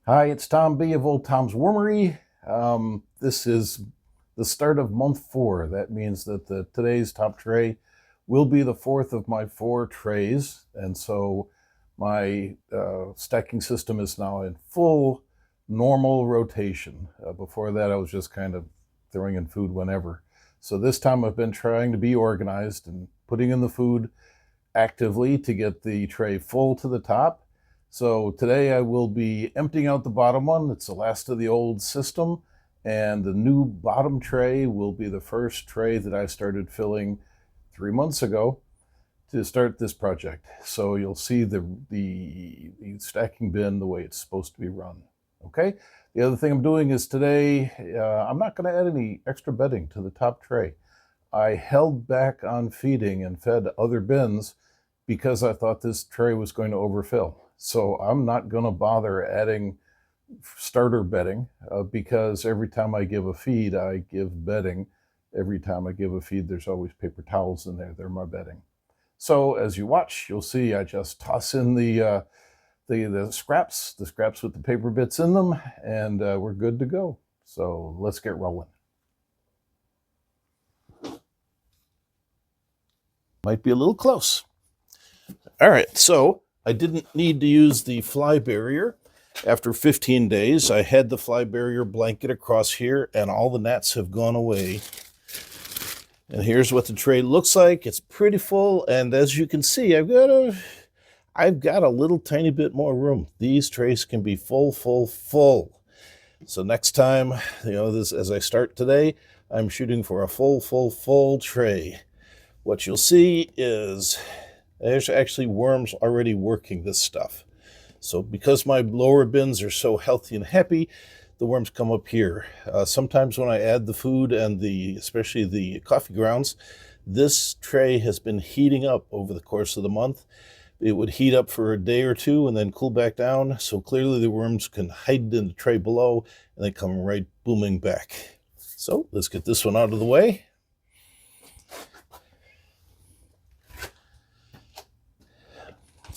Hi, it's Tom B of Old Tom's Wormery. This is the start of month 4. That means that today's top tray will be the fourth of my 4 trays, and so my stacking system is now in full normal rotation. Before that, I was just kind of throwing in food whenever. So this time I've been trying to be organized and putting in the food actively to get the tray full to the top. So today I will be emptying out the bottom one. It's the last of the old system, and the new bottom tray will be the first tray that I started filling 3 months ago to start this project. So you'll see the stacking bin the way it's supposed to be run. Okay. The other thing I'm doing is today, I'm not going to add any extra bedding to the top tray. I held back on feeding and fed other bins because I thought this tray was going to overfill. So I'm not going to bother adding starter bedding because every time I give a feed, I give bedding. Every time I give a feed, there's always paper towels in there. They're my bedding. So as you watch, you'll see I just toss in the scraps with the paper bits in them, and we're good to go. So let's get rolling. Might be a little close. All right, so I didn't need to use the fly barrier. After 15 days, I had the fly barrier blanket across here, and all the gnats have gone away. And here's what the tray looks like. It's pretty full, and as you can see, I've got a little tiny bit more room. These trays can be full. So next time, as I start today, I'm shooting for a full tray. What you'll see is there's actually worms already working this stuff. So because my lower bins are so healthy and happy, the worms come up here. Sometimes when I add the food and especially the coffee grounds, this tray has been heating up over the course of the month. It would heat up for a day or two and then cool back down. So clearly the worms can hide in the tray below and they come right booming back. So let's get this one out of the way.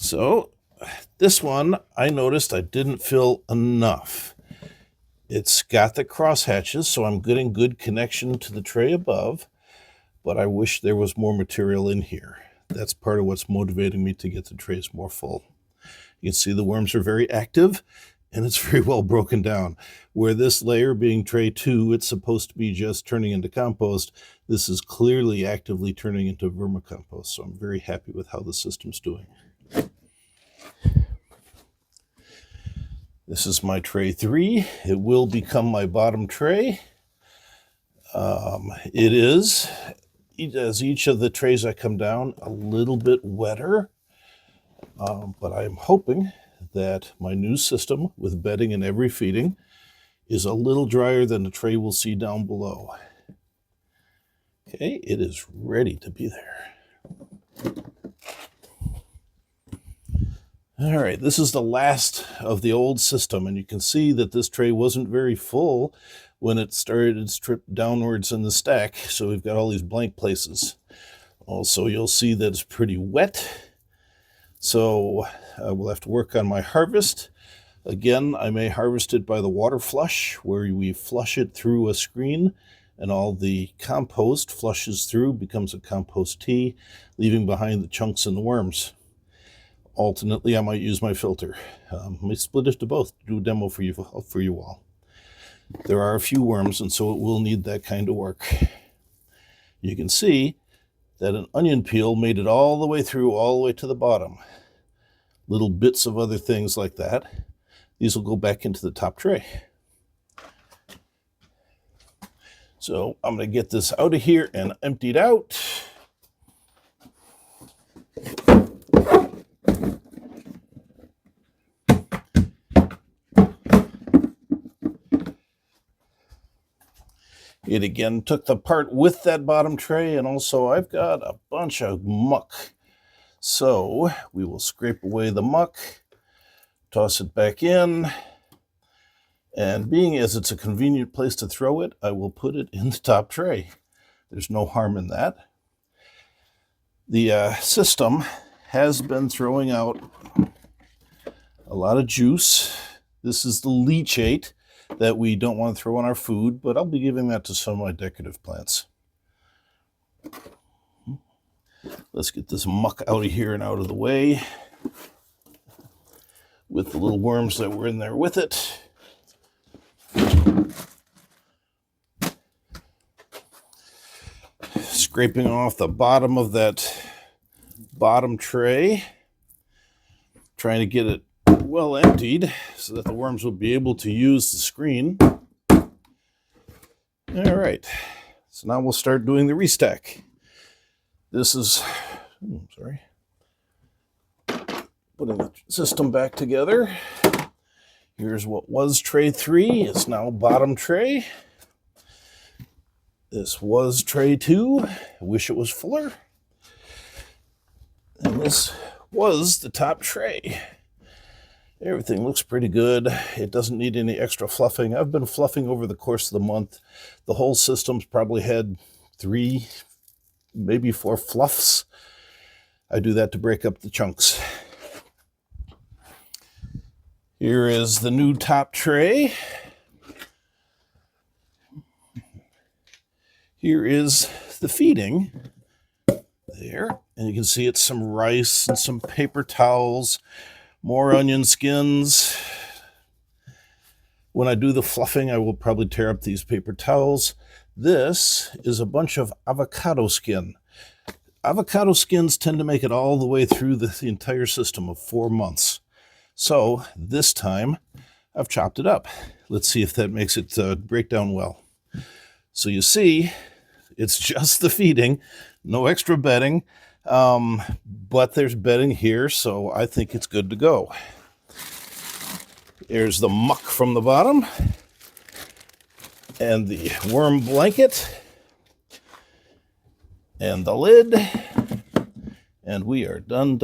So this one, I noticed I didn't fill enough. It's got the cross hatches, so I'm getting good connection to the tray above, but I wish there was more material in here. That's part of what's motivating me to get the trays more full. You can see the worms are very active, and it's very well broken down. Where this layer being tray 2, it's supposed to be just turning into compost. This is clearly actively turning into vermicompost, so I'm very happy with how the system's doing. This is my tray 3. It will become my bottom tray. It is, as each of the trays I come down, a little bit wetter. But I'm hoping that my new system with bedding and every feeding is a little drier than the tray we'll see down below. Okay, it is ready to be there. All right, this is the last of the old system, and you can see that this tray wasn't very full when it started to strip downwards in the stack, so we've got all these blank places. Also, you'll see that it's pretty wet, so we'll have to work on my harvest. Again, I may harvest it by the water flush, where we flush it through a screen, and all the compost flushes through, becomes a compost tea, leaving behind the chunks and the worms. Alternately, I might use my filter. I might split it to both, do a demo for you all. There are a few worms, and so it will need that kind of work. You can see that an onion peel made it all the way through, all the way to the bottom. Little bits of other things like that. These will go back into the top tray. So I'm going to get this out of here and emptied out. It again took the part with that bottom tray, and also I've got a bunch of muck. So we will scrape away the muck, toss it back in, and being as it's a convenient place to throw it, I will put it in the top tray. There's no harm in that. The system has been throwing out a lot of juice. This is the leachate that we don't want to throw on our food, but I'll be giving that to some of my decorative plants. Let's get this muck out of here and out of the way with the little worms that were in there with it. Scraping off the bottom of that bottom tray, trying to get it well emptied so that the worms will be able to use the screen. All right, so now we'll start doing the restack. This is, putting the system back together. Here's what was tray 3. It's now bottom tray. This was tray 2. I wish it was fuller. And this was the top tray. Everything looks pretty good. It doesn't need any extra fluffing. I've been fluffing over the course of the month. The whole system's probably had 3, maybe 4 fluffs. I do that to break up the chunks. Here is the new top tray. Here is the feeding there. And you can see it's some rice and some paper towels, more onion skins. When I do the fluffing, I will probably tear up these paper towels. This is a bunch of avocado skin. Avocado skins tend to make it all the way through the entire system of 4 months. So this time I've chopped it up. Let's see if that makes it break down well. So you see, it's just the feeding, no extra bedding, but there's bedding here, so I think it's good to go. There's the muck from the bottom and the worm blanket and the lid, and we are done.